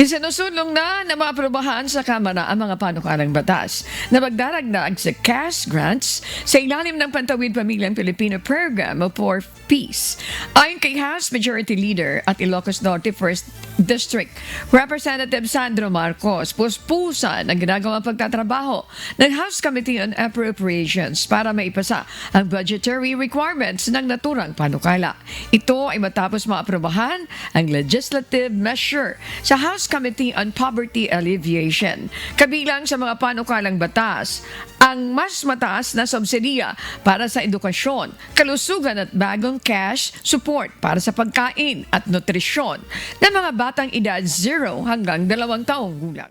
Isinusulong na maaprobahan sa Kamara ang mga panukalang batas na magdaragdag sa cash grants sa ilalim ng Pantawid Pamilyang Pilipino Program for Peace. Ayon kay House Majority Leader at Ilocos Norte 1st District Representative Sandro Marcos, puspusan ang ginagawang pagtatrabaho ng House Committee on Appropriations para maipasa ang budgetary requirements ng naturang panukala. Ito ay matapos maaprobahan ang legislative measure sa House Committee on Poverty Alleviation. Kabilang sa mga panukalang batas, ang mas mataas na subsidiya para sa edukasyon, kalusugan at bagong cash support para sa pagkain at nutrisyon ng mga batang edad 0 hanggang 2 taong gulang.